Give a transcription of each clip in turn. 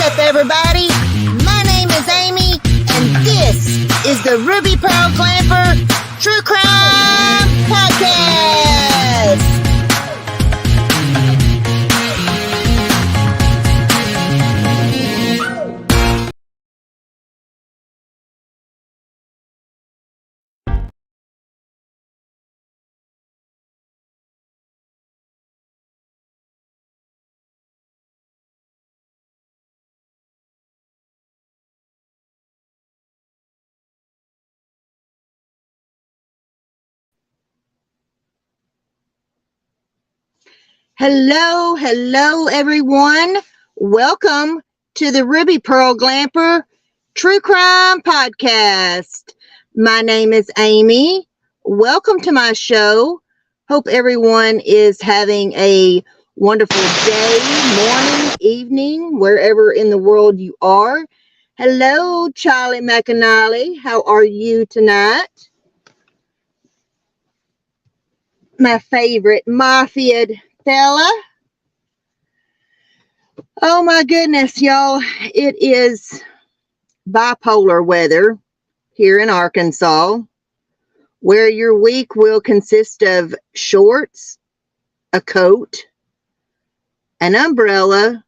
up, everybody? My name is Amy, and this is the Ruby Pearl Clamper True Crime Podcast. Hello, everyone. Welcome to the Ruby Pearl Glamper True Crime Podcast. My name is Amy. Welcome to my show. Hope everyone is having a wonderful day, morning, evening, wherever in the world you are. Hello, Charlie McAnally. How are you tonight? My favorite mafia fella. Oh my goodness, y'all. It is bipolar weather here in Arkansas, where your week will consist of shorts, a coat, an umbrella,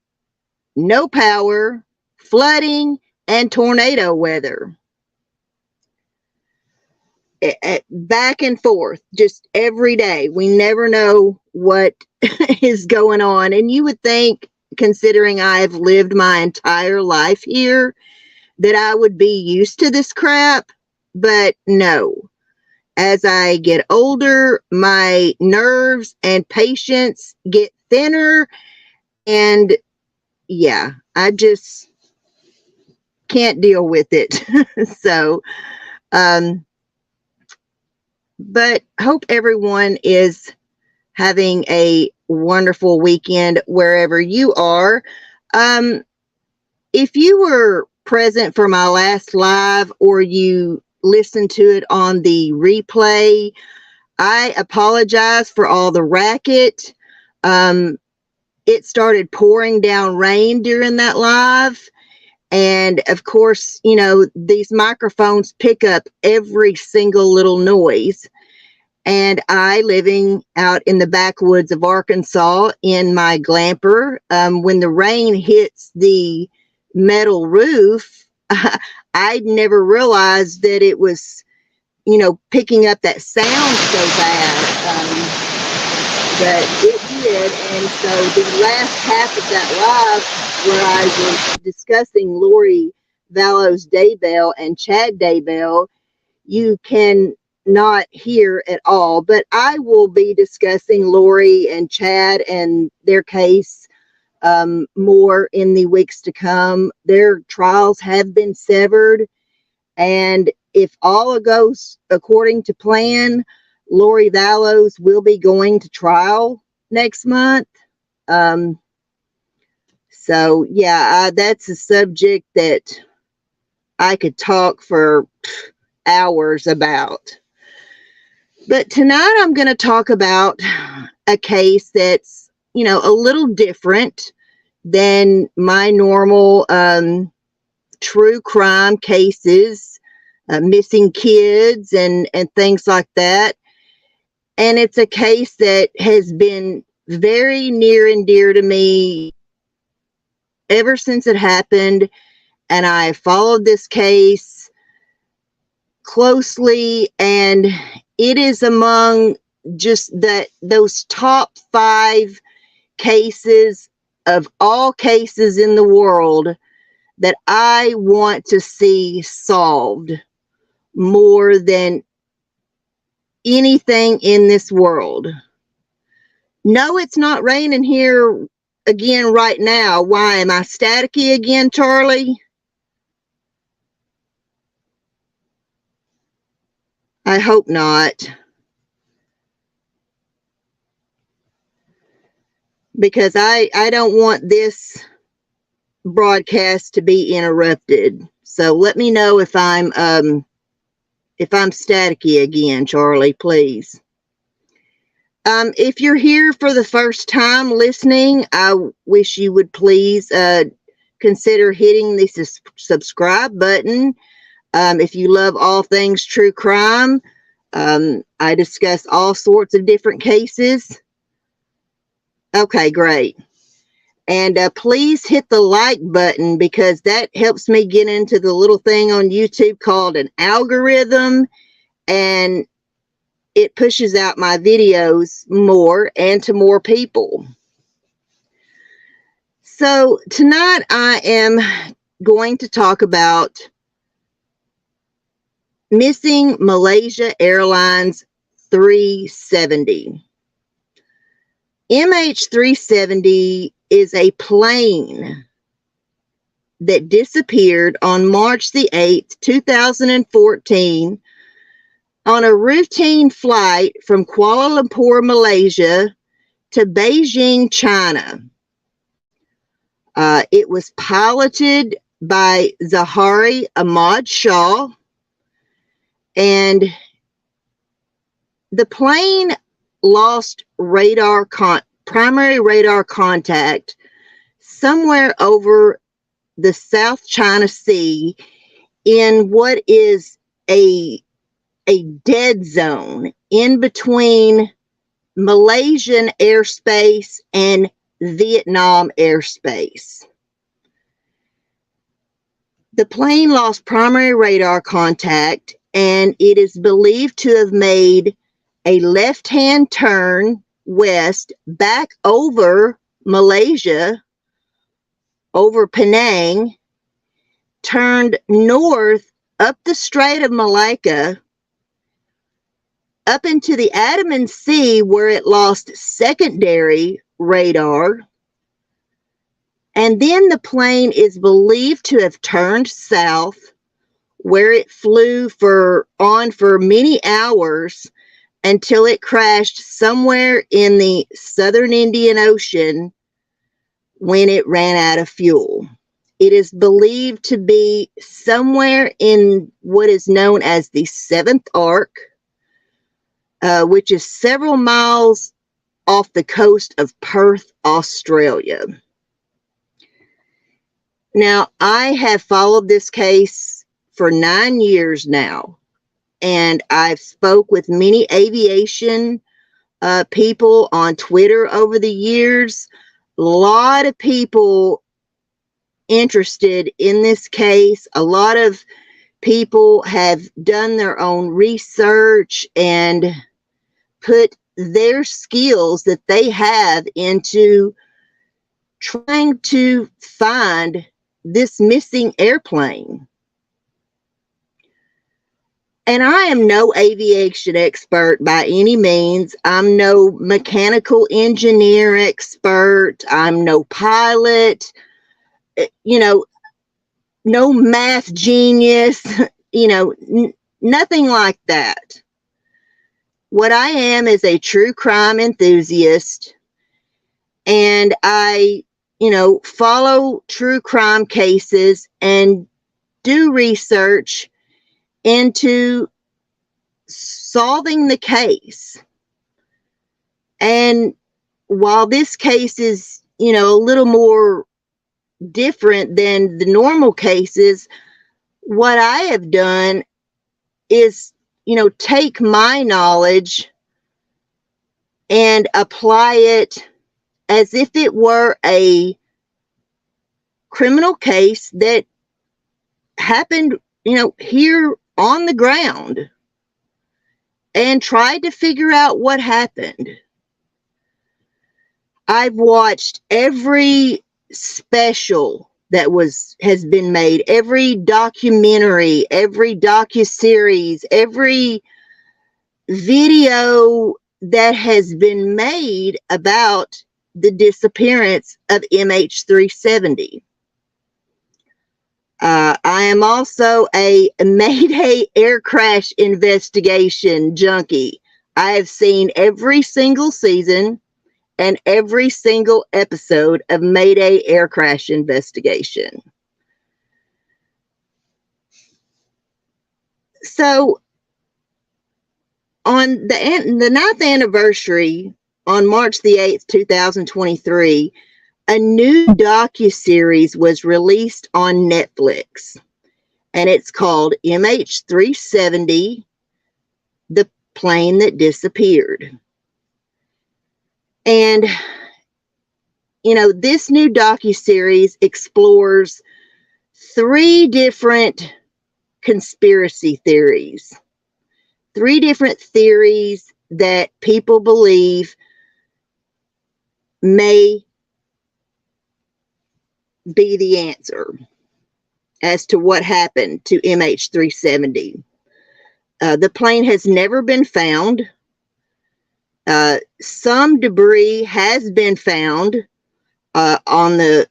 no power, flooding, and tornado weather. Back and forth, just every day. We never know what is going on. And you would think, considering I've lived my entire life here, that I would be used to this crap. But no. As I get older, my nerves and patience get thinner. And yeah, I just can't deal with it. So, but hope everyone is having a wonderful weekend wherever you are. If you were present for my last live or you listened to it on the replay, I apologize for all the racket. It started pouring down rain during that live. And of course, you know, these microphones pick up every single little noise. And I, living out in the backwoods of Arkansas in my glamper, when the rain hits the metal roof, I'd never realized that it was, you know, picking up that sound so bad. But it did. And so the last half of that live, where I was discussing Lori Vallow's Daybell and Chad Daybell, you can not hear at all. But I will be discussing Lori and Chad and their case more in the weeks to come. Their trials have been severed. And if all goes according to plan, Lori Vallows will be going to trial next month. So yeah, that's a subject that I could talk for hours about. But tonight I'm going to talk about a case that's, you know, a little different than my normal true crime cases, missing kids and things like that. And it's a case that has been very near and dear to me ever since it happened. And I followed this case closely, and it is among just those top 5 cases of all cases in the world that I want to see solved more than anything in this world. No, it's not raining here again right now. Why am I staticky again, Charlie? I hope not. Because I don't want this broadcast to be interrupted. So let me know if I'm staticky again, Charlie, please. If you're here for the first time listening, I wish you would please consider hitting the subscribe button. If you love all things true crime, I discuss all sorts of different cases. Okay, great. And please hit the like button, because that helps me get into the little thing on YouTube called an algorithm, and it pushes out my videos more and to more people. So tonight I am going to talk about Missing Malaysia Airlines 370. MH370 is a plane that disappeared on March the 8th, 2014 on a routine flight from Kuala Lumpur, Malaysia to Beijing, China. It was piloted by Zahari Ahmad Shah, and the plane lost primary radar contact somewhere over the South China Sea in what is a dead zone in between Malaysian airspace and Vietnam airspace. The plane lost primary radar contact, and it is believed to have made a left-hand turn west back over Malaysia, over Penang, turned north up the Strait of Malacca, up into the Adamean Sea, where it lost secondary radar, and then the plane is believed to have turned south, where it flew for many hours until it crashed somewhere in the southern Indian Ocean when it ran out of fuel. It is believed to be somewhere in what is known as the Seventh Arc, which is several miles off the coast of Perth, Australia. Now, I have followed this case for 9 years now, and I've spoke with many aviation people on Twitter over the years. A lot of people interested in this case. A lot of people have done their own research and put their skills that they have into trying to find this missing airplane. And I am no aviation expert by any means. I'm no mechanical engineer expert. I'm no pilot, no math genius, nothing like that. What I am is a true crime enthusiast, and I, follow true crime cases and do research into solving the case. And while this case is, a little more different than the normal cases, what I have done is, take my knowledge and apply it as if it were a criminal case that happened, here on the ground, and tried to figure out what happened. I've watched every special that has been made, every documentary, every docuseries, every video that has been made about the disappearance of MH370. I am also a Mayday air crash investigation junkie. I have seen every single season and every single episode of Mayday air crash investigation. So on the 9th anniversary, on March the 8th, 2023, a new docuseries was released on Netflix, and it's called MH370, The Plane That Disappeared. And, you know, this new docuseries explores 3 different conspiracy theories. 3 different theories that people believe may be the answer as to what happened to MH370. The plane has never been found. Some debris has been found on the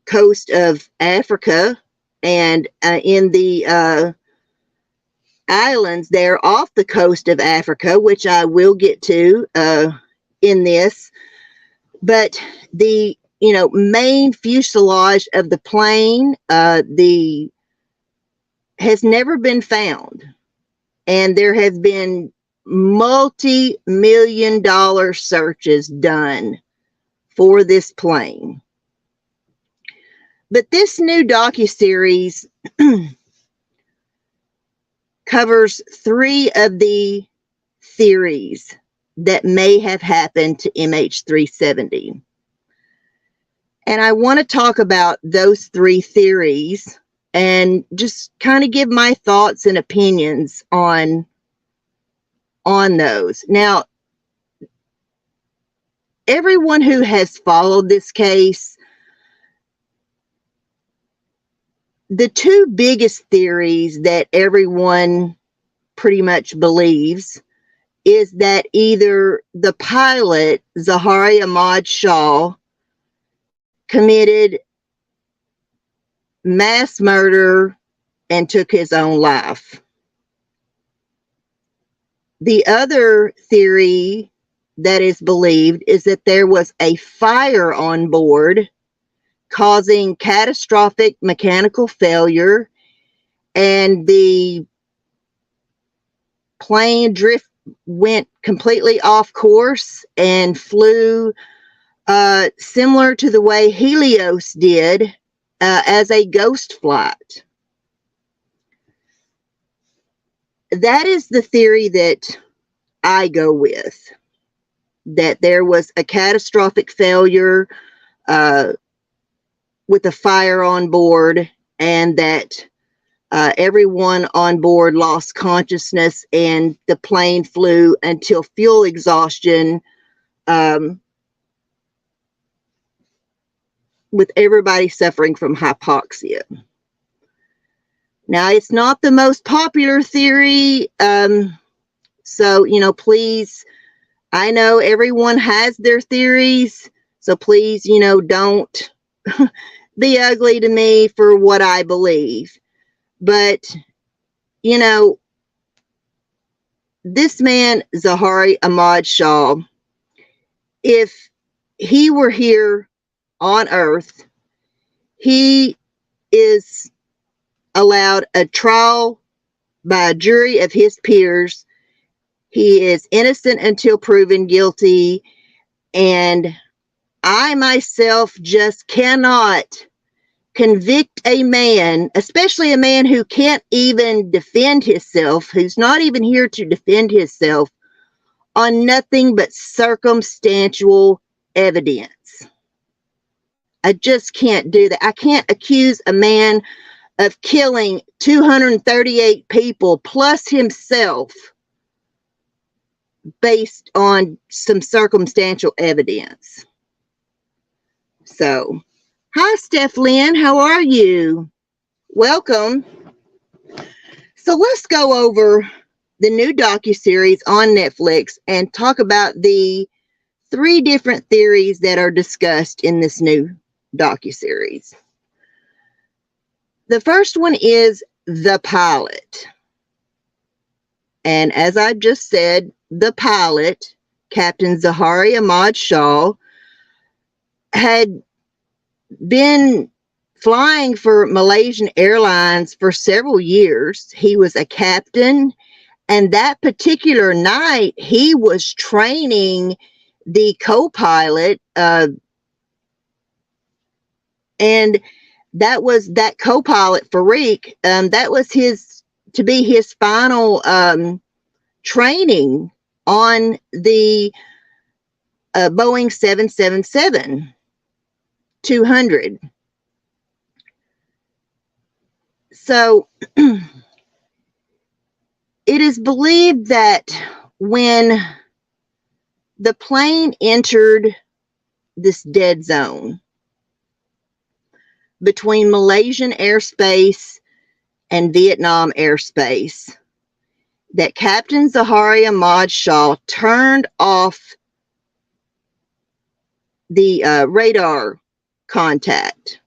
coast of Africa and in the islands there off the coast of Africa, which I will get to in this. But the main fuselage of the plane has never been found, and there has been multi-million-dollar searches done for this plane. But this new docuseries covers 3 of the theories that may have happened to MH370. And I want to talk about those 3 theories and just kind of give my thoughts and opinions on those. Now, everyone who has followed this case, the 2 biggest theories that everyone pretty much believes is that either the pilot, Zahari Ahmad Shah, committed mass murder and took his own life. The other theory that is believed is that there was a fire on board causing catastrophic mechanical failure, and the plane went completely off course and flew similar to the way Helios did as a ghost flight. That is the theory that I go with, that there was a catastrophic failure with a fire on board, and that everyone on board lost consciousness and the plane flew until fuel exhaustion, with everybody suffering from hypoxia. Now, it's not the most popular theory, so, please, I know everyone has their theories, so please, don't be ugly to me for what I believe. But, this man, Zahari Ahmad Shah, if he were here on Earth, he is allowed a trial by a jury of his peers. He is innocent until proven guilty, and I myself just cannot convict a man, especially a man who can't even defend himself, who's not even here to defend himself, on nothing but circumstantial evidence. I just can't do that. I can't accuse a man of killing 238 people plus himself based on some circumstantial evidence. So, hi, Steph Lynn. How are you? Welcome. So let's go over the new docuseries on Netflix and talk about the 3 different theories that are discussed in this new docuseries. The first one is the pilot. And as I just said, the pilot, Captain Zahari Ahmad Shah, had been flying for Malaysian Airlines for several years. He was a captain, and that particular night he was training the co-pilot, And that co-pilot, Farouk, that was to be his final training on the Boeing 777-200. So it is believed that when the plane entered this dead zone between Malaysian airspace and Vietnam airspace, that Captain Zaharia Ahmad Shah turned off the radar contact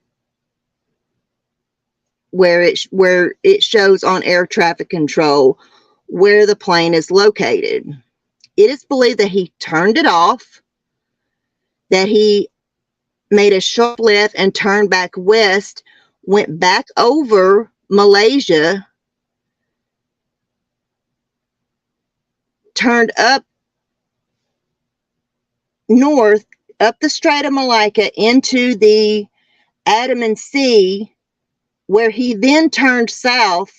where it shows on air traffic control where the plane is located. It is believed that he turned it off, that he made a sharp left and turned back west, went back over Malaysia, turned up north, up the Strait of Malacca into the Adamean Sea, where he then turned south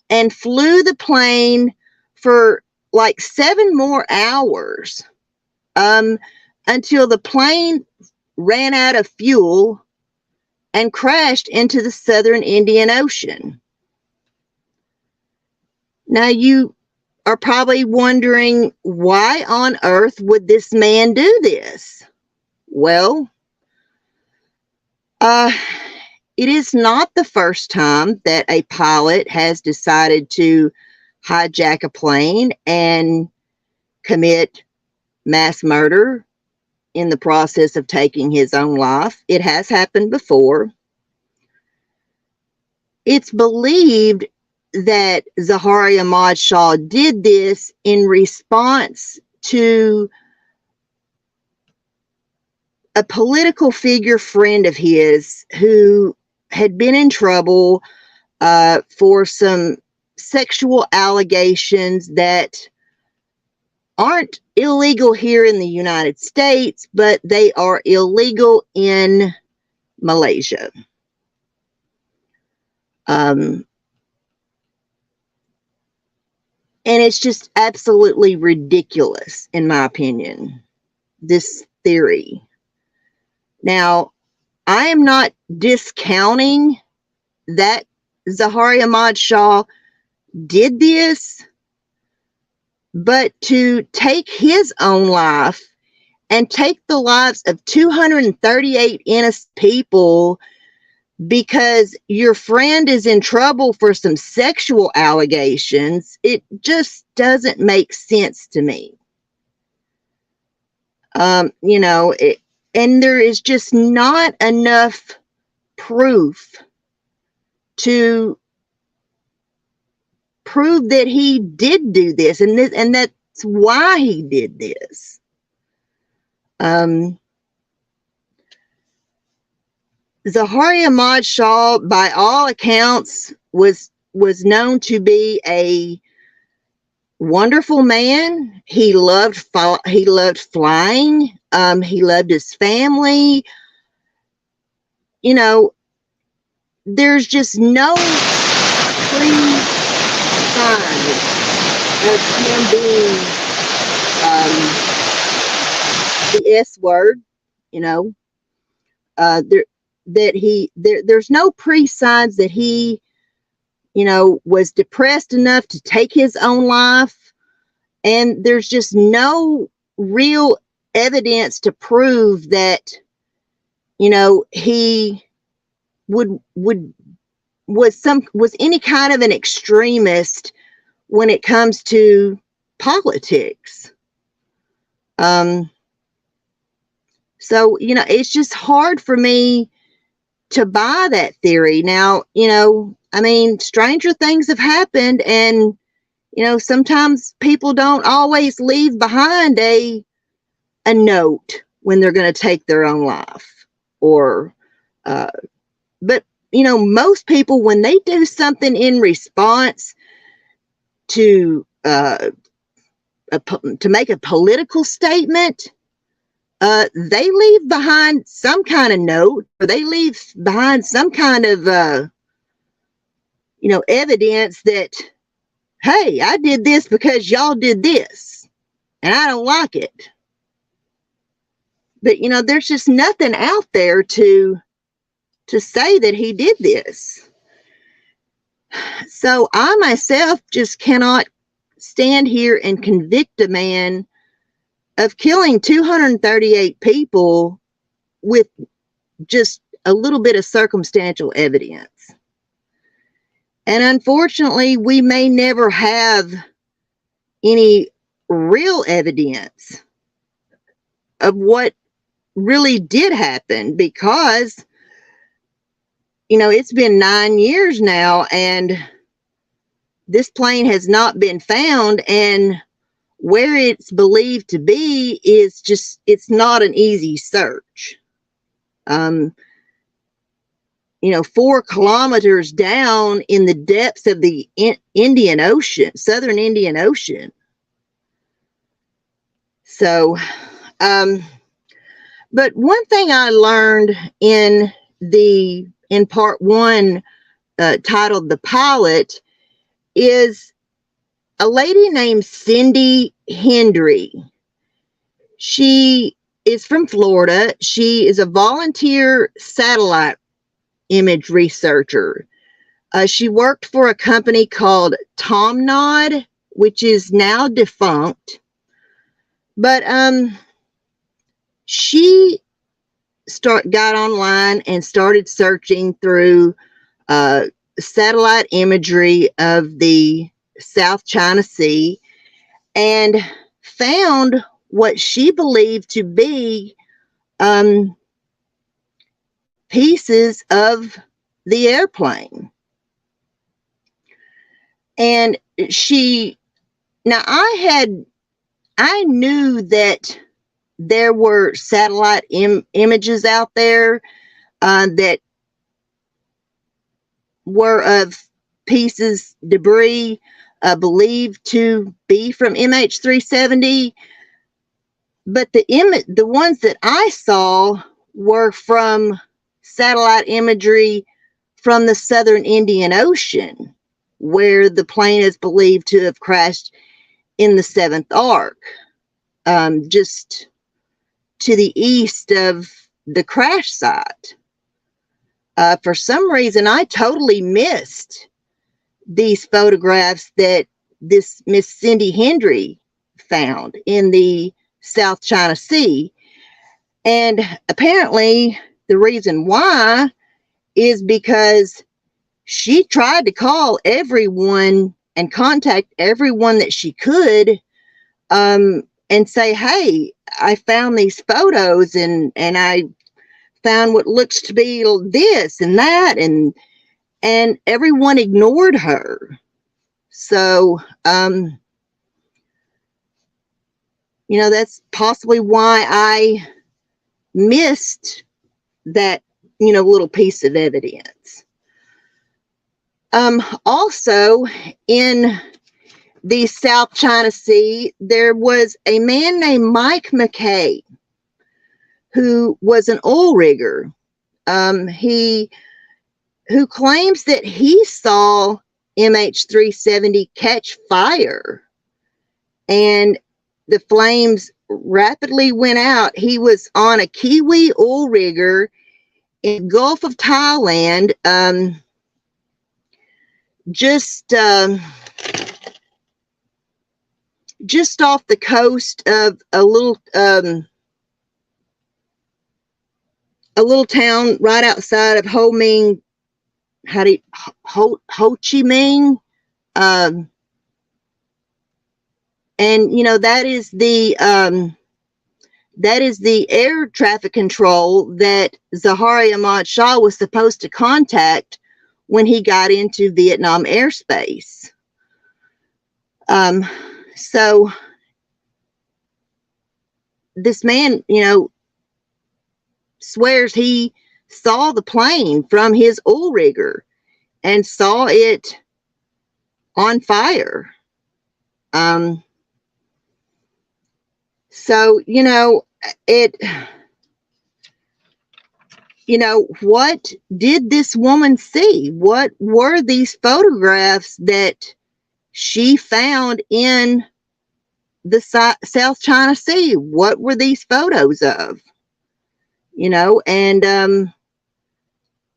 and flew the plane for like 7 more hours until the plane ran out of fuel and crashed into the southern Indian Ocean. Now you are probably wondering, why on earth would this man do this? Well, it is not the first time that a pilot has decided to hijack a plane and commit mass murder in the process of taking his own life. It has happened before. It's believed that Zaharia Ahmad Shah did this in response to a political figure friend of his who had been in trouble for some sexual allegations that aren't illegal here in the United States, but they are illegal in Malaysia. And it's just absolutely ridiculous, in my opinion, this theory. Now, I am not discounting that Zaharia Ahmad Shah did this, but to take his own life and take the lives of 238 innocent people because your friend is in trouble for some sexual allegations, it just doesn't make sense to me. And there is just not enough proof to prove that he did do this, and that's why he did this. Zaharia Ahmad Shah, by all accounts, was known to be a wonderful man. He loved flying. He loved his family. There's just no clear sign of him being the S word. There's no pre-signs that he was depressed enough to take his own life, and there's just no real evidence to prove that he was any kind of an extremist when it comes to politics. So it's just hard for me to buy that theory. Now, stranger things have happened, and sometimes people don't always leave behind a note when they're going to take their own life, but most people, when they do something in response to make a political statement, they leave behind some kind of note, or they leave behind some kind of, evidence that, hey, I did this because y'all did this, and I don't like it. But, there's just nothing out there to say that he did this. So I myself just cannot stand here and convict a man of killing 238 people with just a little bit of circumstantial evidence. And unfortunately, we may never have any real evidence of what really did happen, because it's been 9 years now and this plane has not been found, and where it's believed to be is just, it's not an easy search. 4 kilometers down in the depths of the Indian Ocean, Southern Indian Ocean. So, but one thing I learned in part 1, titled The Pilot, is a lady named Cindy Hendry. She is from Florida. She is a volunteer satellite image researcher. She worked for a company called Tomnod, which is now defunct. But she got online and started searching through satellite imagery of the South China Sea, and found what she believed to be pieces of the airplane. And I knew that there were satellite images out there that were of pieces, debris, believed to be from MH370, but the ones that I saw were from satellite imagery from the Southern Indian Ocean, where the plane is believed to have crashed in the 7th arc, just to the east of the crash site. For some reason, I totally missed these photographs that this Miss Cindy Hendry found in the South China Sea. And apparently the reason why is because she tried to call everyone and contact everyone that she could, and say, hey, I found these photos and I found what looks to be this and that, and everyone ignored her. So, that's possibly why I missed that, little piece of evidence. Also, in the South China Sea, there was a man named Mike McKay, who was an oil rigger. Who claims that he saw MH370 catch fire, and the flames rapidly went out. He was on a Kiwi oil rigger in the Gulf of Thailand, just off the coast of a little town right outside of Ho Chi Minh, and that is the air traffic control that Zaharia Ahmad Shah was supposed to contact when he got into Vietnam airspace. So this man, swears he saw the plane from his oil rigger and saw it on fire. So, it, you know, what did this woman see? What were these photographs that she found in the South China Sea? What were these photos of? You know, and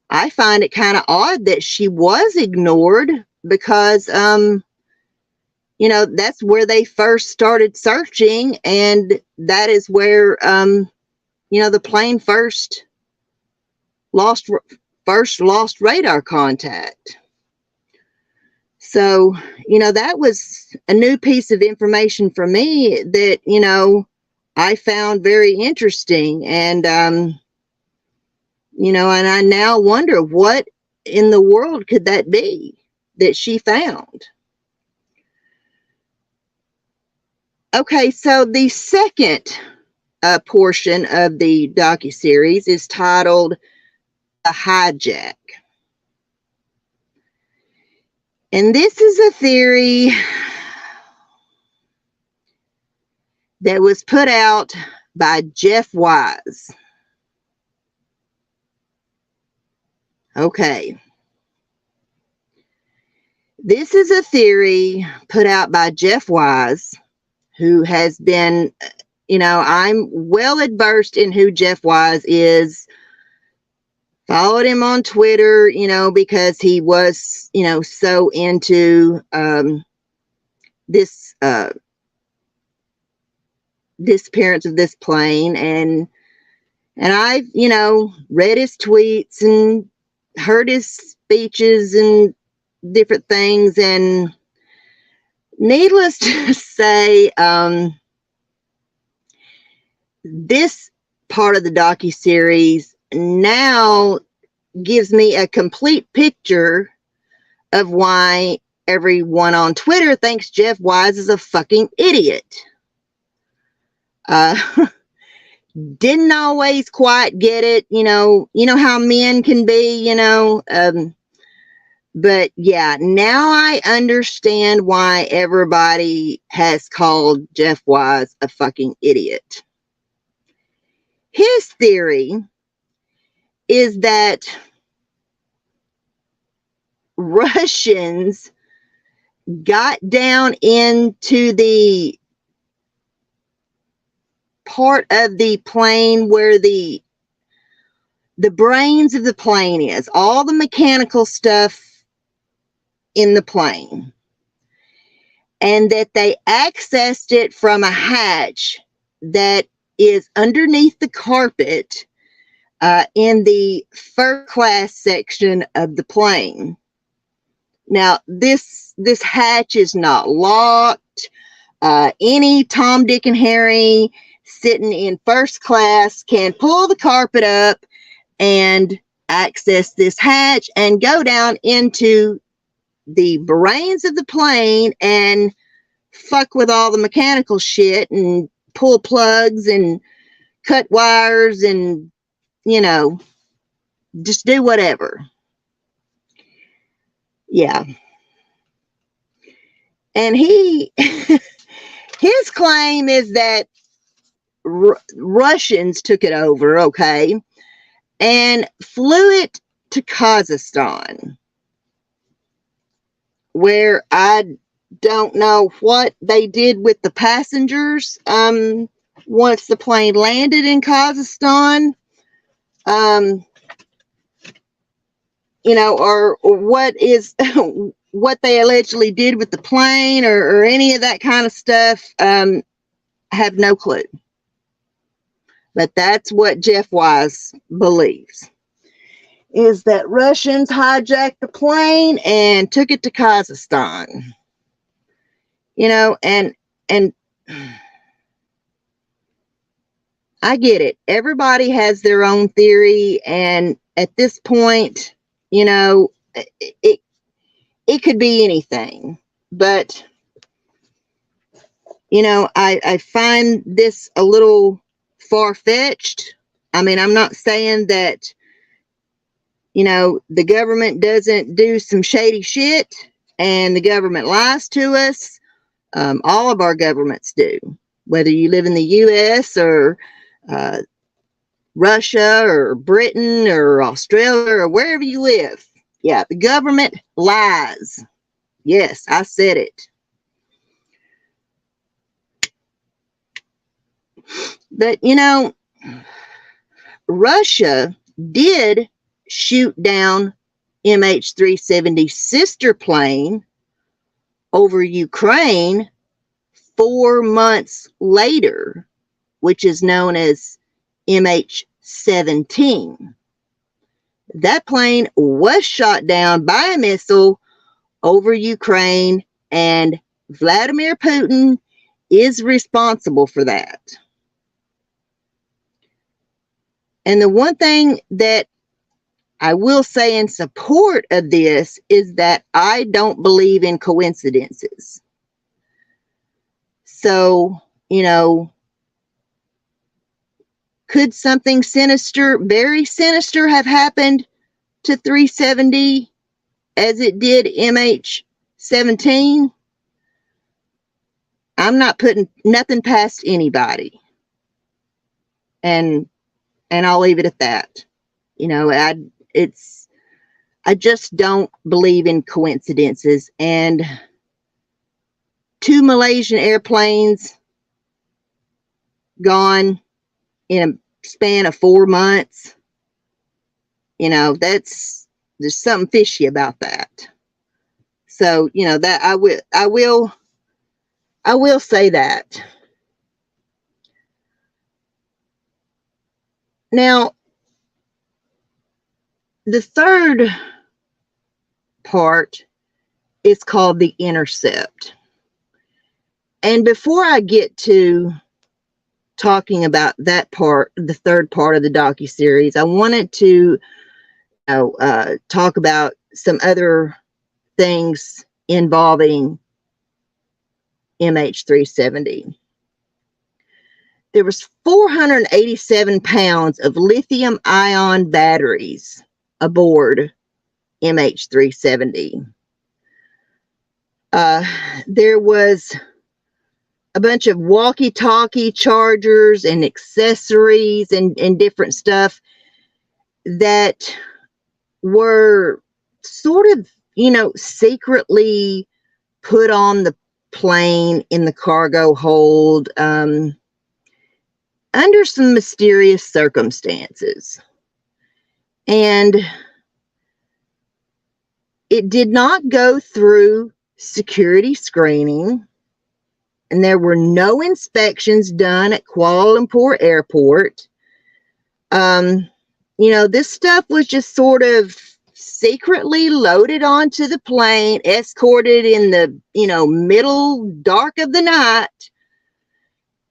I find it kind of odd that she was ignored because, you know, that's where they first started searching, and that is where, you know, the plane first lost radar contact. So, you know, that was a new piece of information for me that, you know, I found very interesting. And, you know, and I now wonder what in the world could that be that she found? Okay, so the second portion of the docuseries is titled "The Hijack." And this is a theory that was put out by Jeff Wise. Okay. This is a theory put out by Jeff Wise, who has been, you know, I'm well adversed in who Jeff Wise is. Followed him on Twitter, you know, because he was, you know, so into this disappearance of this plane, and I've, you know, read his tweets and heard his speeches and different things, and needless to say, this part of the docuseries now gives me a complete picture of why everyone on Twitter thinks Jeff Wise is a fucking idiot. Didn't always quite get it, you know how men can be, you know, but yeah, now I understand why everybody has called Jeff Wise a fucking idiot. His theory is that Russians got down into the part of the plane where the brains of the plane is, all the mechanical stuff in the plane, and that they accessed it from a hatch that is underneath the carpet in the first class section of the plane. Now, this hatch is not locked. Any Tom, Dick, and Harry sitting in first class can pull the carpet up and access this hatch and go down into the brains of the plane and fuck with all the mechanical shit and pull plugs and cut wires and, you know, just do whatever. Yeah. And his claim is that Russians took it over, okay, and flew it to Kazakhstan, where I don't know what they did with the passengers once the plane landed in Kazakhstan, you know, or what is what they allegedly did with the plane, or any of that kind of stuff. I have no clue. But that's what Jeff Wise believes, is that Russians hijacked the plane and took it to Kazakhstan. You know, and I get it. Everybody has their own theory, and at this point, you know, it could be anything. But, you know, I find this a little far-fetched. I mean, I'm not saying that, you know, the government doesn't do some shady shit and the government lies to us. All of our governments do, whether you live in the U.S. or uh, Russia or Britain or Australia or wherever you live. Yeah, the government lies. Yes, I said it. But, Russia did shoot down MH370's sister plane over Ukraine 4 months later, which is known as MH17. That plane was shot down by a missile over Ukraine, and Vladimir Putin is responsible for that. And the one thing that I will say in support of this is that I don't believe in coincidences. So, could something sinister, very sinister, have happened to 370 as it did MH17? I'm not putting nothing past anybody. And I'll leave it at that. I just don't believe in coincidences. And 2 Malaysian airplanes gone in a span of 4 months. There's something fishy about that. So, that I will say that. Now, the third part is called the intercept. And before I get to talking about that part, the third part of the docuseries, I wanted to talk about some other things involving MH370. There was 487 pounds of lithium-ion batteries aboard MH370. There was a bunch of walkie-talkie chargers and accessories and different stuff that were sort of, secretly put on the plane in the cargo hold under some mysterious circumstances. And it did not go through security screening, and there were no inspections done at Kuala Lumpur Airport. This stuff was just sort of secretly loaded onto the plane, escorted in the, middle dark of the night,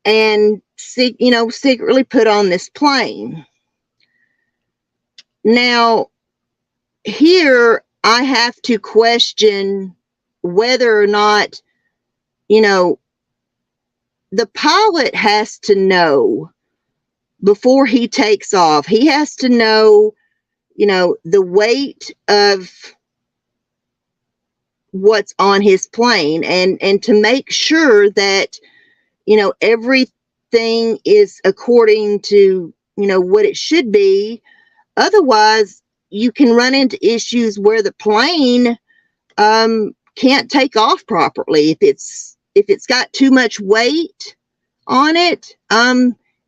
and, secretly put on this plane. Now, here I have to question whether or not, the pilot has to know before he takes off. He has to know, the weight of what's on his plane, and to make sure that, everything is according to, what it should be. Otherwise, you can run into issues where the plane can't take off properly. If it's got too much weight on it,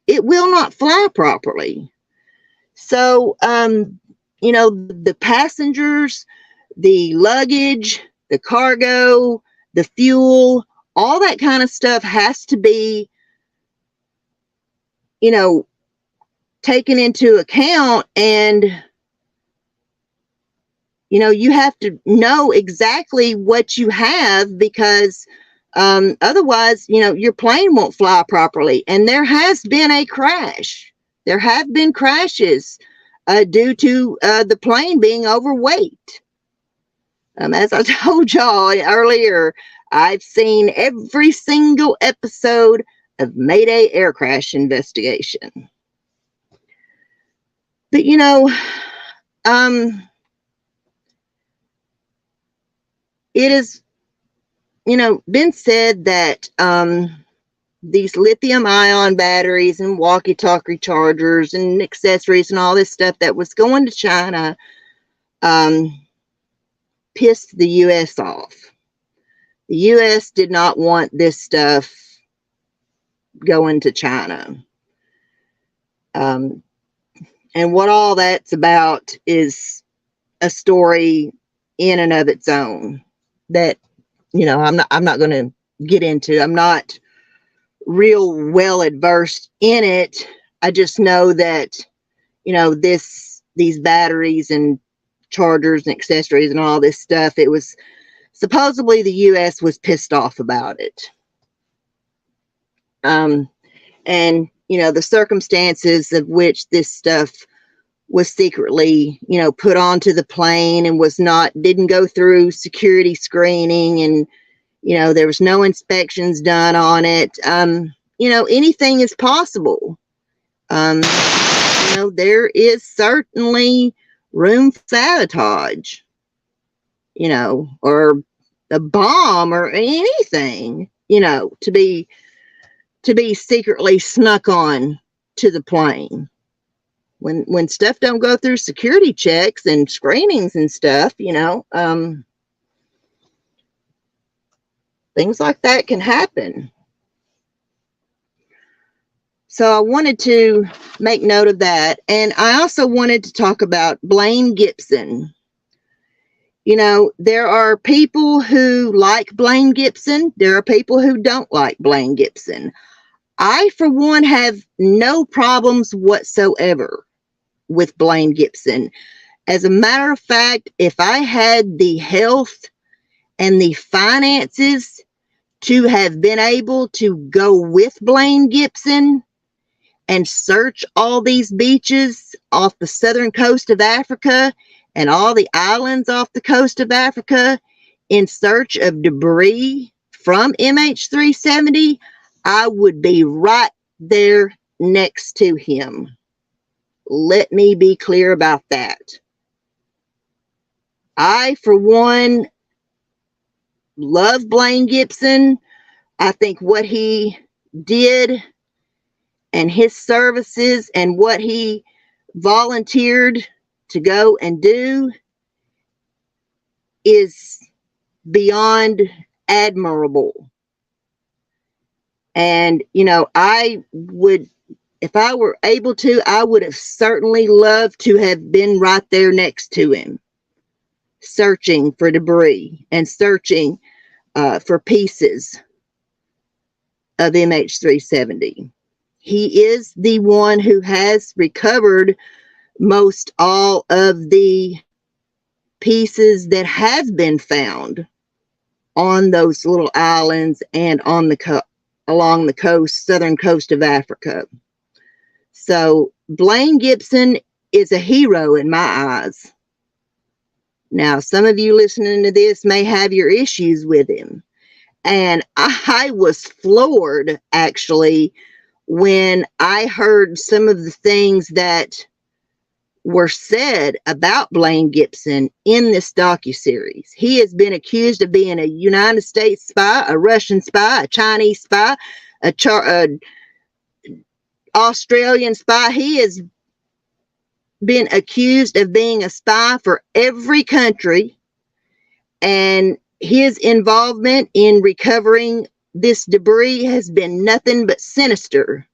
it will not fly properly. So, the passengers, the luggage, the cargo, the fuel, all that kind of stuff has to be, taken into account. And, you have to know exactly what you have, because otherwise, your plane won't fly properly. And there has been a crash. There have been crashes due to the plane being overweight. As I told y'all earlier, I've seen every single episode of Mayday Air Crash Investigation. But, it has, been said that these lithium ion batteries and walkie-talkie chargers and accessories and all this stuff that was going to China pissed the U.S. off. The U.S. did not want this stuff going to China. And what all that's about is a story in and of its own that, I'm not going to get into. I'm not real well adversed in it. I just know that, these batteries and chargers and accessories and all this stuff, it was supposedly the U.S. was pissed off about it. And, the circumstances of which this stuff was secretly, put onto the plane and didn't go through security screening, and, there was no inspections done on it. Anything is possible. There is certainly room for sabotage, or a bomb or anything, to be secretly snuck on to the plane. When stuff don't go through security checks and screenings and stuff, things like that can happen. So I wanted to make note of that. And I also wanted to talk about Blaine Gibson. There are people who like Blaine Gibson. There are people who don't like Blaine Gibson. I, for one, have no problems whatsoever with Blaine Gibson. As a matter of fact, if I had the health and the finances to have been able to go with Blaine Gibson and search all these beaches off the southern coast of Africa and all the islands off the coast of Africa in search of debris from MH370, I would be right there next to him. Let me be clear about that. I, for one, love Blaine Gibson. I think what he did and his services and what he volunteered to go and do is beyond admirable. And, I would, if I were able to, I would have certainly loved to have been right there next to him, searching for debris and searching for pieces of MH370. He is the one who has recovered most all of the pieces that have been found on those little islands and on the along the coast, southern coast of Africa. So Blaine Gibson is a hero in my eyes. Now, some of you listening to this may have your issues with him. And I was floored, actually, when I heard some of the things that were said about Blaine Gibson in this docuseries. He has been accused of being a United States spy, a Russian spy, a Chinese spy, a Australian spy. He has been accused of being a spy for every country, and his involvement in recovering this debris has been nothing but sinister.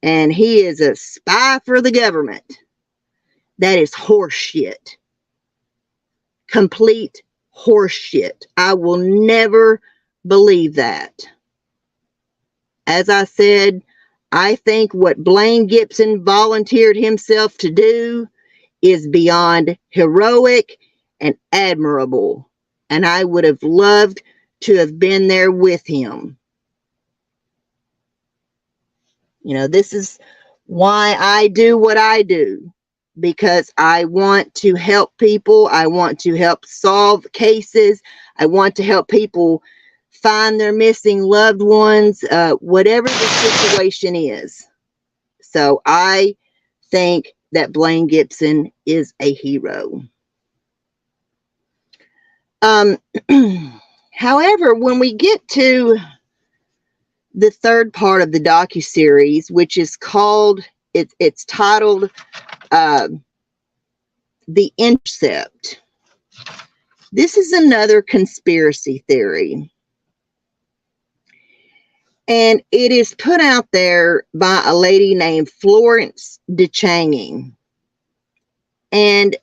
And he is a spy for the government. That is horseshit. Complete horseshit. I will never believe that. As I said, I think what Blaine Gibson volunteered himself to do is beyond heroic and admirable. And I would have loved to have been there with him. This is why I do what I do. Because I want to help people. I want to help solve cases. I want to help people find their missing loved ones, whatever the situation is. So I think that Blaine Gibson is a hero. However, when we get to the third part of the docuseries, which is called, it's titled The Intercept. This is another conspiracy theory. And it is put out there by a lady named Florence DeChange. And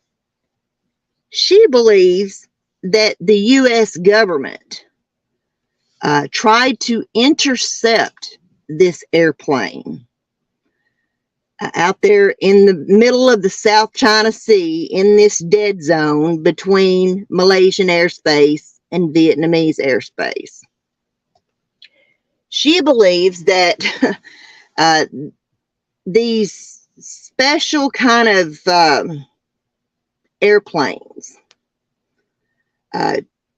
she believes that the U.S. government tried to intercept this airplane out there in the middle of the South China Sea, in this dead zone between Malaysian airspace and Vietnamese airspace. She believes that these special kind of airplanes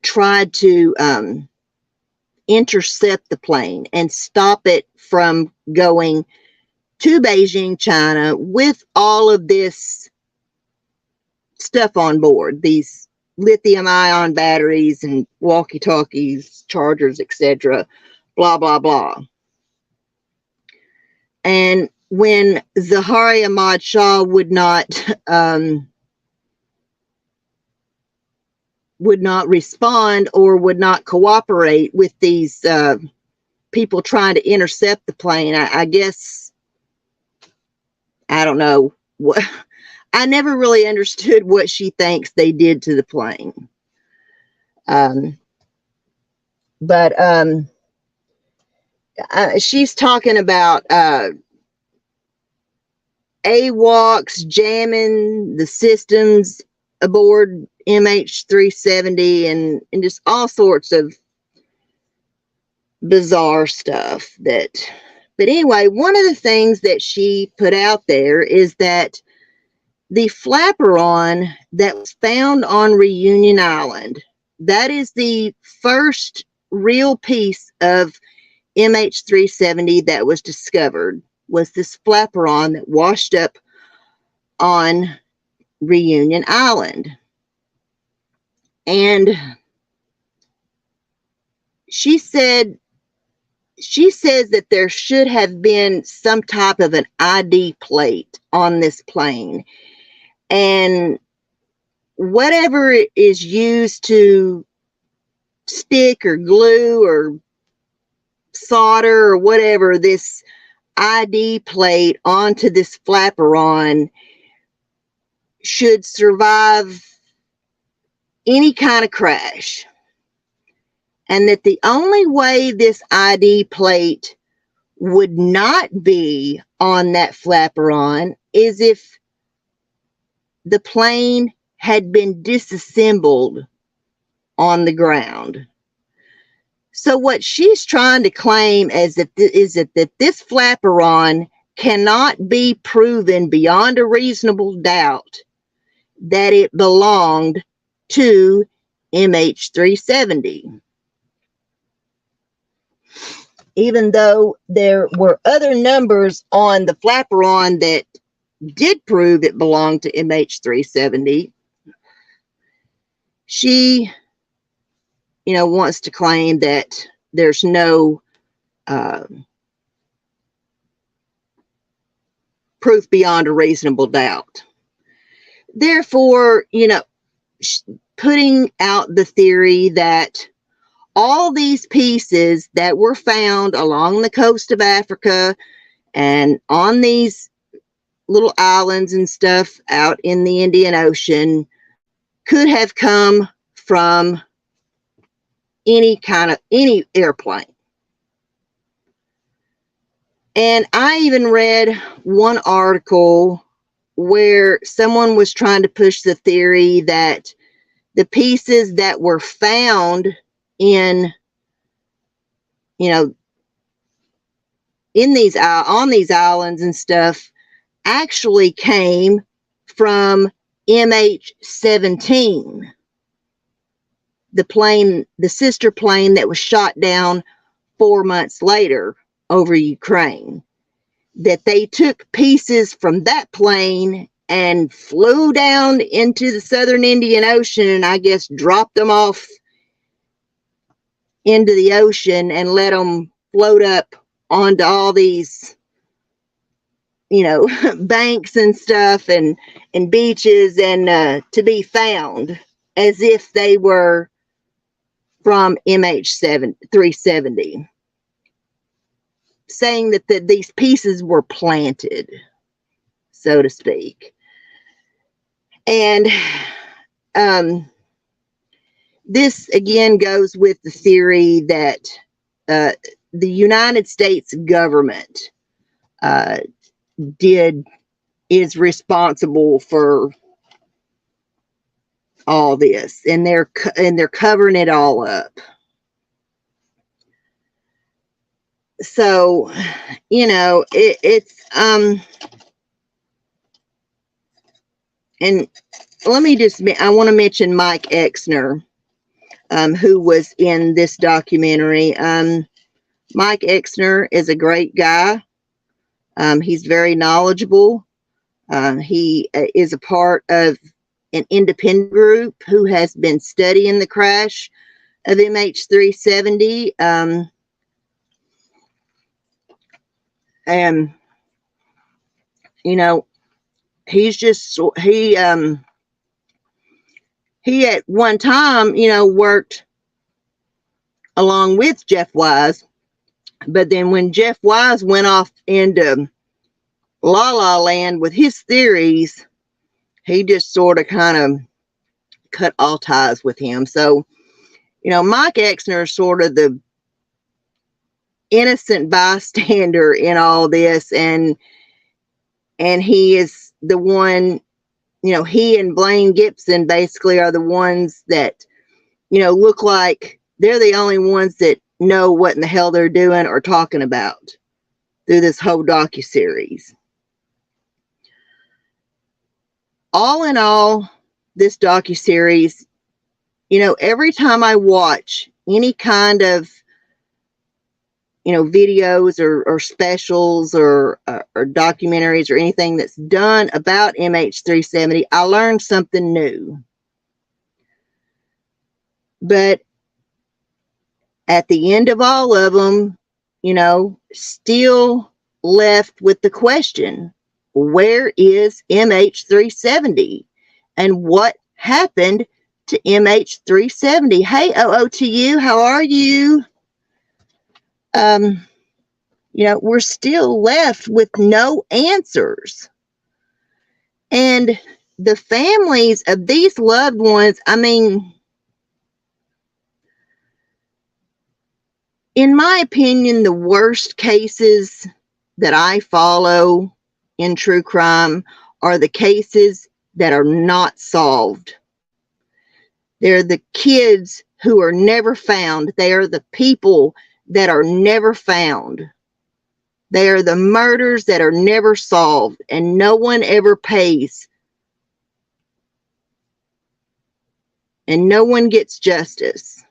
tried to intercept the plane and stop it from going to Beijing, China, with all of this stuff on board, these lithium-ion batteries and walkie-talkies, chargers, etc., blah, blah, blah. And when Zahari Ahmad Shah would not respond or would not cooperate with these people trying to intercept the plane, I guess, I don't know what, I never really understood what she thinks they did to the plane. She's talking about AWACS jamming the systems aboard MH370 and just all sorts of bizarre stuff that. But anyway, one of the things that she put out there is that the flaperon that was found on Reunion Island, that is the first real piece of MH370 that was discovered, was this flaperon that washed up on Reunion Island. And she says that there should have been some type of an ID plate on this plane. And whatever is used to stick or glue or solder or whatever this ID plate onto this flaperon should survive any kind of crash. And that the only way this ID plate would not be on that flaperon is if the plane had been disassembled on the ground. So what she's trying to claim is that this flaperon cannot be proven beyond a reasonable doubt that it belonged to MH370. Even though there were other numbers on the flaperon that did prove it belonged to MH370, she, wants to claim that there's no proof beyond a reasonable doubt. Therefore, putting out the theory that all these pieces that were found along the coast of Africa and on these little islands and stuff out in the Indian Ocean could have come from any airplane. And I even read one article where someone was trying to push the theory that the pieces that were found on these islands and stuff actually came from MH17, the sister plane that was shot down 4 months later over Ukraine. That they took pieces from that plane and flew down into the southern Indian Ocean and I guess dropped them off into the ocean and let them float up onto all these, banks and stuff and beaches and to be found as if they were from MH370, saying that these pieces were planted, so to speak. And this again goes with the theory that the United States government is responsible for all this, and they're covering it all up. So, it's and let me I want to mention Mike Exner, who was in this documentary. Mike Exner is a great guy. He's very knowledgeable. He is a part of an independent group who has been studying the crash of MH370. And, he's just, he at one time, worked along with Jeff Wise. But then when Jeff Wise went off into La La Land with his theories, he just sort of kind of cut all ties with him. So, Mike Exner is sort of the innocent bystander in all this, and he is the one, he and Blaine Gibson basically are the ones that, look like they're the only ones that know what in the hell they're doing or talking about through this whole docuseries. All in all, this docuseries, every time I watch any kind of, videos or specials or documentaries or anything that's done about MH370, I learn something new. But at the end of all of them, still left with the question, where is MH370 and what happened to MH370? Hey, OOTU, how are you? We're still left with no answers. And the families of these loved ones, in my opinion, the worst cases that I follow in true crime are the cases that are not solved. They're the kids who are never found. They are the people that are never found. They are the murders that are never solved, and no one ever pays. And no one gets justice.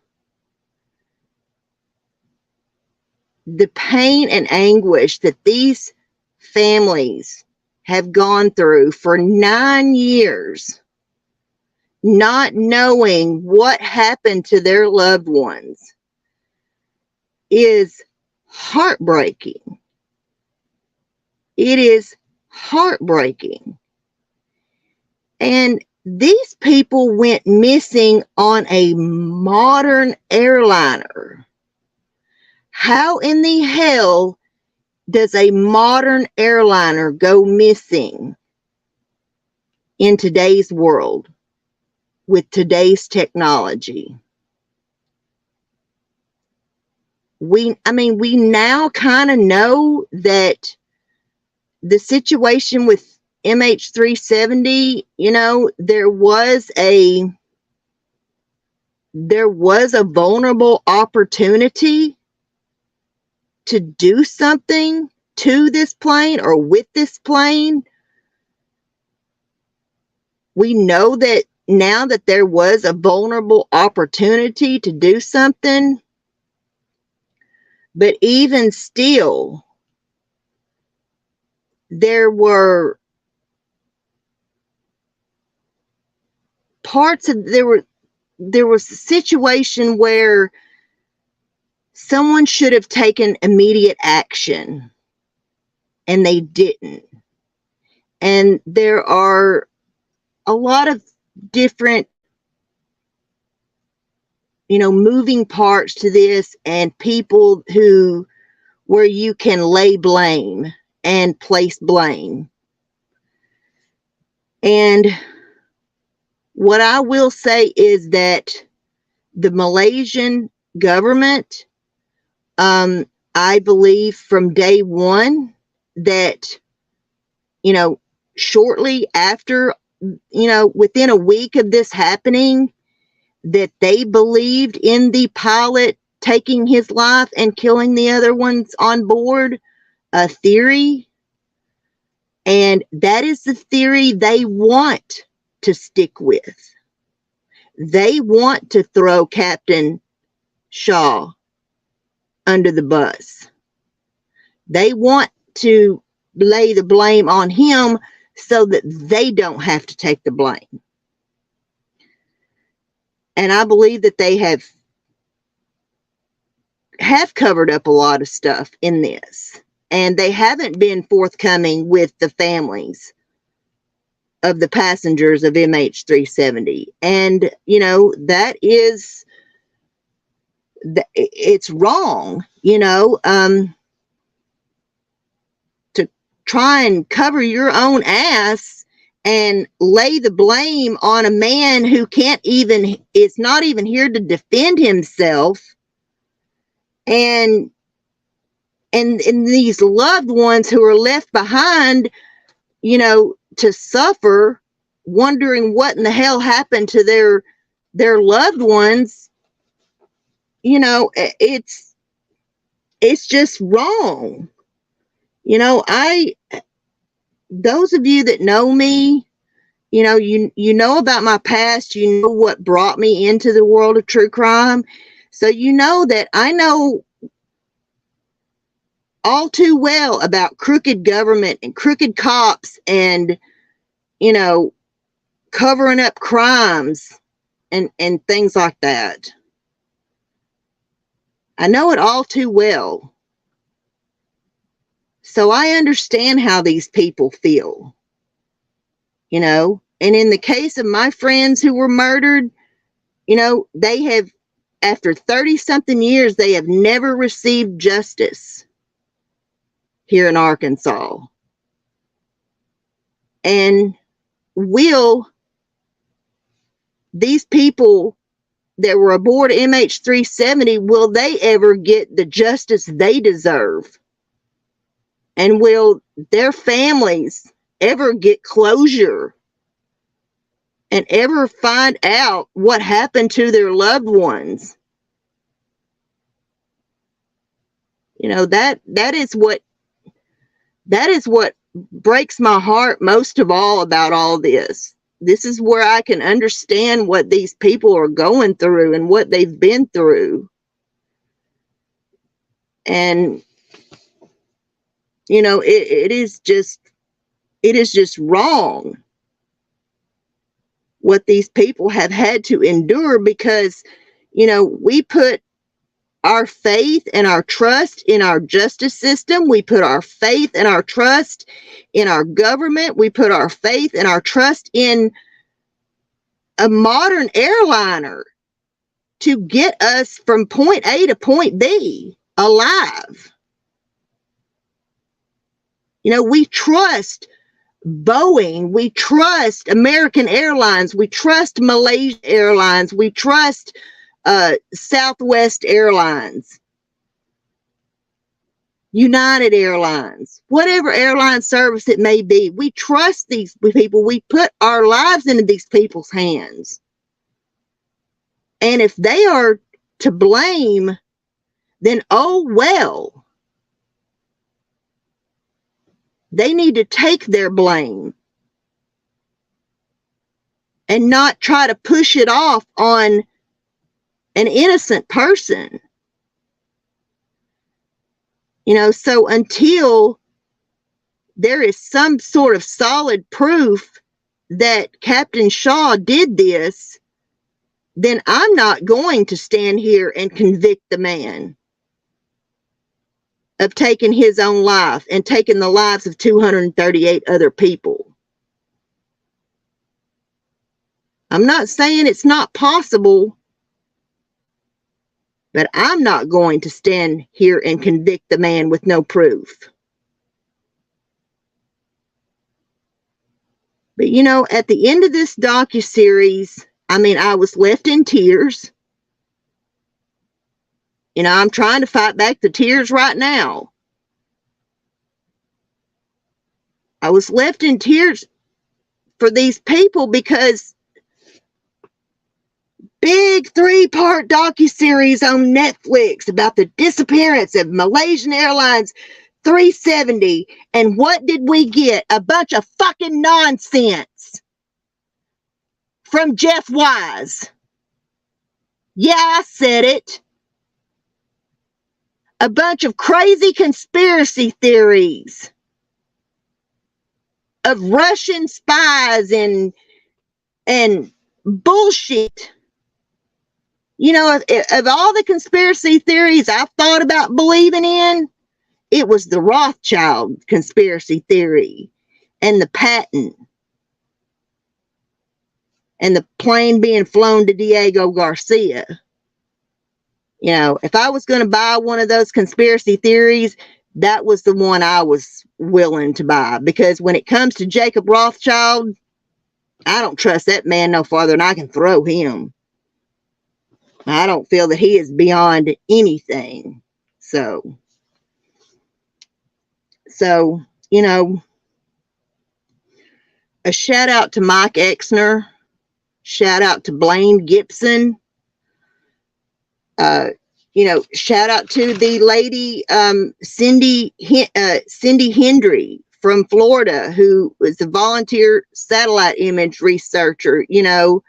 The pain and anguish that these families have gone through for 9 years, not knowing what happened to their loved ones, is heartbreaking. It is heartbreaking. And these people went missing on a modern airliner. How in the hell does a modern airliner go missing in today's world with today's technology? We now kind of know that the situation with MH370, there was a vulnerable opportunity to do something to this plane or with this plane. We know that now that there was a vulnerable opportunity to do something, but even still, there were parts of, there was a situation where someone should have taken immediate action, and they didn't. And there are a lot of different, moving parts to this, and people where you can lay blame and place blame. And what I will say is that the Malaysian government, I believe from day one that, shortly after, within a week of this happening, that they believed in the pilot taking his life and killing the other ones on board a theory. And that is the theory they want to stick with. They want to throw Captain Shaw under the bus. They want to lay the blame on him so that they don't have to take the blame. And I believe that they have covered up a lot of stuff in this. And they haven't been forthcoming with the families of the passengers of MH370. And, that is, it's wrong, to try and cover your own ass and lay the blame on a man who is not even here to defend himself. And these loved ones who are left behind, to suffer, wondering what in the hell happened to their loved ones. It's just wrong. Those of you that know me, you know about my past, you know what brought me into the world of true crime. So you know that I know all too well about crooked government and crooked cops and, covering up crimes and things like that. I know it all too well. So I understand how these people feel, and in the case of my friends who were murdered, they have, after 30 something years, they have never received justice here in Arkansas. And will these people that were aboard MH370, will they ever get the justice they deserve? And will their families ever get closure and ever find out what happened to their loved ones? That is what breaks my heart most of all about all this. This is where I can understand what these people are going through and what they've been through. And it is just wrong what these people have had to endure, because we put our faith and our trust in our justice system. We put our faith and our trust in our government. We put our faith and our trust in a modern airliner to get us from point A to point B alive. We trust Boeing, we trust American Airlines, we trust Malaysia Airlines, we trust Southwest Airlines, United Airlines, whatever airline service it may be. We trust these people. We put our lives into these people's hands. And if they are to blame, then oh well. They need to take their blame and not try to push it off on an innocent person. So until there is some sort of solid proof that Captain Shaw did this, then I'm not going to stand here and convict the man. of taking his own life and taking the lives of 238 other people. I'm not saying it's not possible, but I'm not going to stand here and convict the man with no proof. But you know, at the end of this docuseries, I mean, I was left in tears. You know, I'm trying to fight back the tears right now. I was left in tears for these people because big 3-part docuseries on Netflix about the disappearance of Malaysian Airlines 370. And what did we get? A bunch of fucking nonsense from Jeff Wise. Yeah, I said it. A bunch of crazy conspiracy theories of Russian spies and bullshit. You know, of all the conspiracy theories I thought about believing in, it was the Rothschild conspiracy theory and the patent and the plane being flown to Diego Garcia. You know, if I was going to buy one of those conspiracy theories, that was the one I was willing to buy. Because when it comes to Jacob Rothschild, I don't trust that man no farther than I can throw him. I don't feel that he is beyond anything. So, you know, a shout out to Mike Exner. Shout out to Blaine Gibson. You know, shout out to the lady, Cindy Hendry from Florida, who was a volunteer satellite image researcher. You know,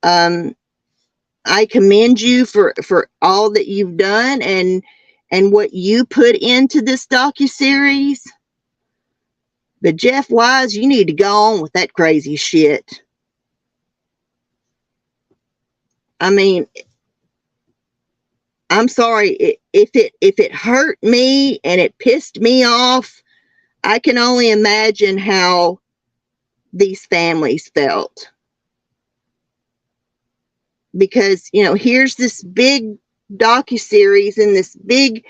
I commend you for all that you've done and what you put into this docuseries. But Jeff Wise, you need to go on with that crazy shit. I mean, I'm sorry, if it hurt me and it pissed me off, I can only imagine how these families felt. Because, you know, here's this big docuseries and this big,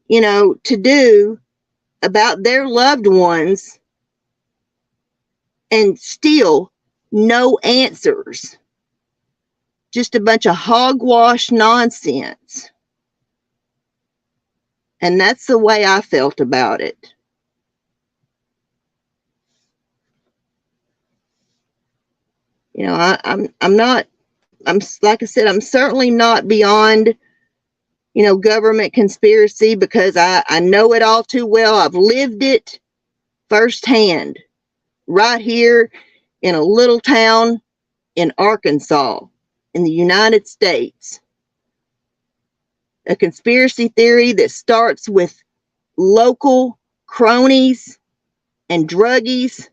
you know, to-do about their loved ones, and still no answers. Just a bunch of hogwash nonsense. And that's the way I felt about it. You know, I'm not, like I said, I'm certainly not beyond, you know, government conspiracy, because I know it all too well. I've lived it firsthand right here in a little town in Arkansas in the United States. A conspiracy theory that starts with local cronies and druggies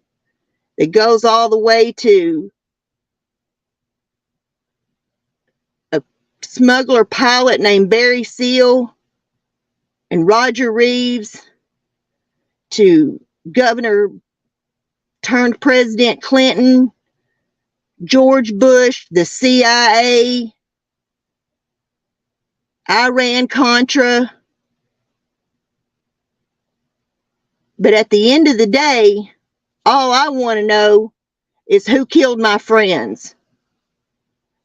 that goes all the way to a smuggler pilot named Barry Seal and Roger Reeves, to Governor turned President Clinton, George Bush, the CIA, Iran-Contra. But at the end of the day, all I want to know is who killed my friends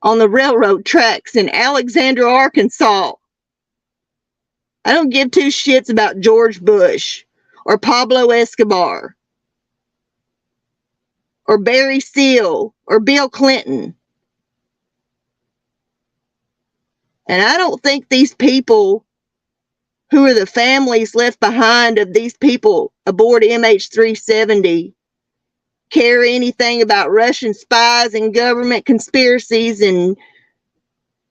on the railroad tracks in Alexandria, Arkansas. I don't give two shits about George Bush or Pablo Escobar or Barry Seal or Bill Clinton. And I don't think these people who are the families left behind of these people aboard MH370 care anything about Russian spies and government conspiracies and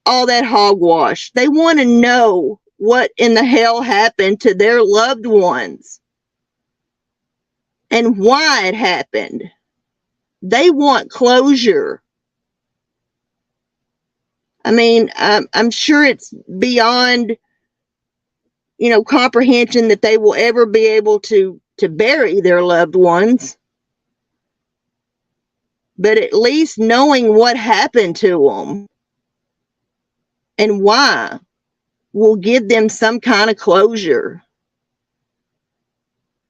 all that hogwash. They want to know what in the hell happened to their loved ones and why it happened. They want closure. I mean, I'm sure it's beyond, comprehension that they will ever be able to bury their loved ones. But at least knowing what happened to them and why will give them some kind of closure.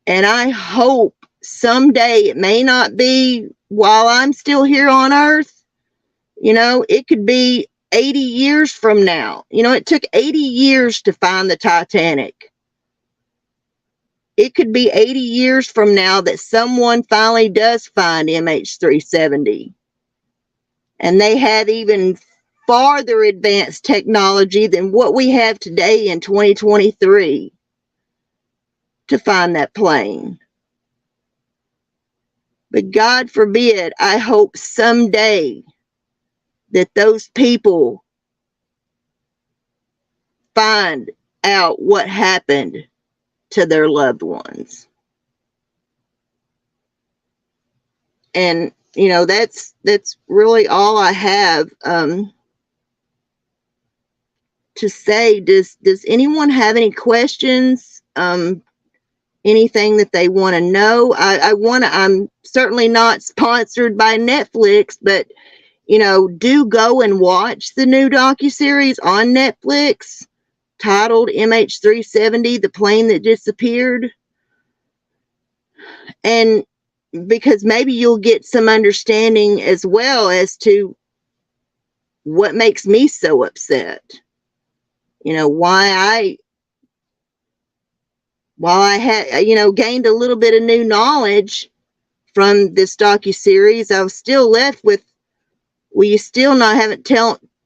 And I hope someday, it may not be while I'm still here on Earth, it could be 80 years from now. It took 80 years to find the Titanic. It could be 80 years from now that someone finally does find MH370. And they have even farther advanced technology than what we have today in 2023 to find that plane. But God forbid, I hope someday that those people find out what happened to their loved ones. And, that's really all I have to say. Does anyone have any questions? Anything that they want to know? I'm certainly not sponsored by Netflix, but do go and watch the new docuseries on Netflix titled MH370, the plane that disappeared. And because maybe you'll get some understanding as well as to what makes me so upset. Why I had, gained a little bit of new knowledge from this docuseries, I was still left with, well, you still haven't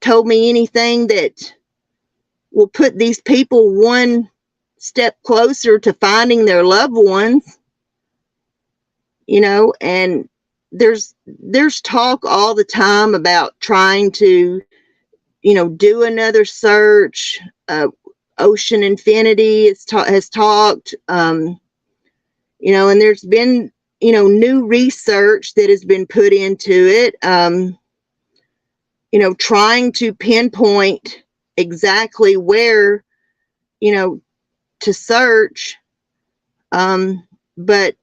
told me anything that will put these people one step closer to finding their loved ones. And there's talk all the time about trying to, do another search. Ocean Infinity has talked, and there's been, new research that has been put into it, trying to pinpoint exactly where, to search. But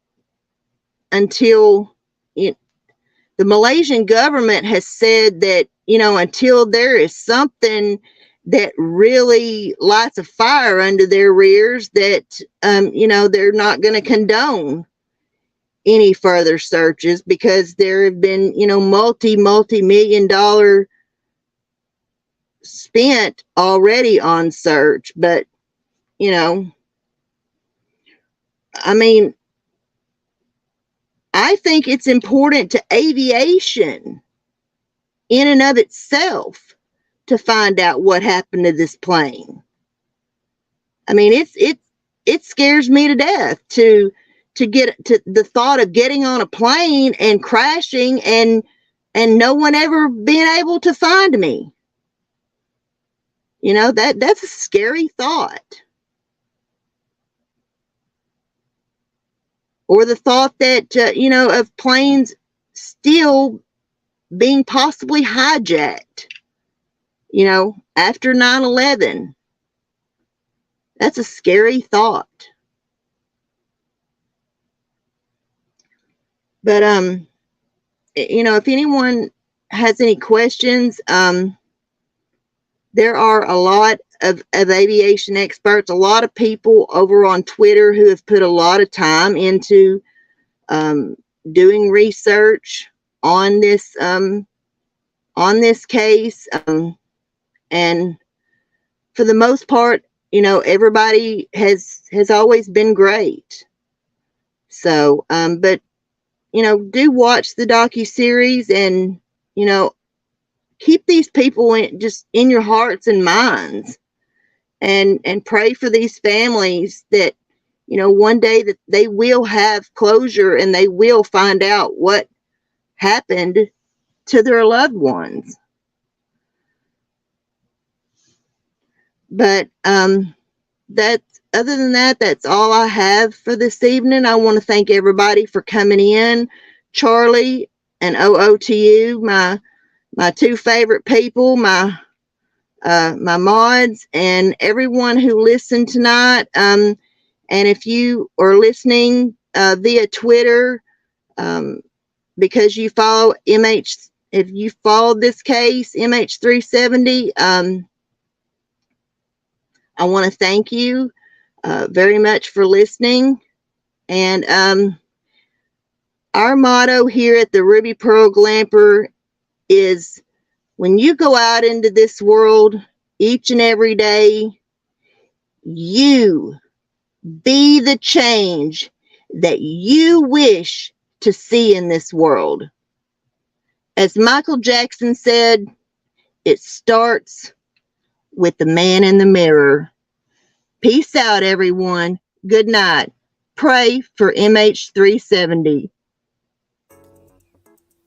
until the Malaysian government has said that, until there is something that really lights a fire under their rears, that, they're not going to condone any further searches, because there have been, multi-million dollar spent already on search. But, I think it's important to aviation in and of itself to find out what happened to this plane. It scares me to death to get to the thought of getting on a plane and crashing and no one ever being able to find me. That's a scary thought. Or the thought that, of planes still being possibly hijacked, after 9/11. That's a scary thought. But, if anyone has any questions, there are a lot of aviation experts, a lot of people over on Twitter who have put a lot of time into doing research on this case. And for the most part, everybody has always been great. So, but, do watch the docuseries and, keep these people in your hearts and minds, and pray for these families that, one day that they will have closure and they will find out what happened to their loved ones. But other than that, that's all I have for this evening. I want to thank everybody for coming in. Charlie and OOTU, my two favorite people, my my mods, and everyone who listened tonight. And if you are listening via Twitter, because you follow if you followed this case, MH370, I want to thank you very much for listening. And our motto here at the Ruby Pearl Glamper is, when you go out into this world each and every day, you be the change that you wish to see in this world. As Michael Jackson said, it starts with the man in the mirror. Peace out, everyone. Good night. Pray for MH370.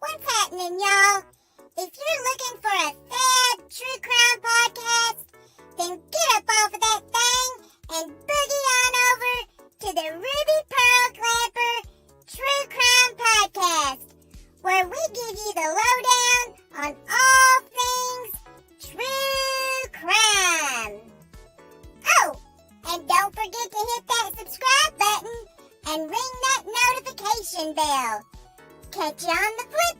What's happening, y'all? If you're looking for a sad true crime podcast, then get up off of that thing and boogie on over to the Ruby Pearl Glamper True Crime Podcast, where we give you the lowdown on all things true crime. Oh, and don't forget to hit that subscribe button and ring that notification bell. Catch you on the flip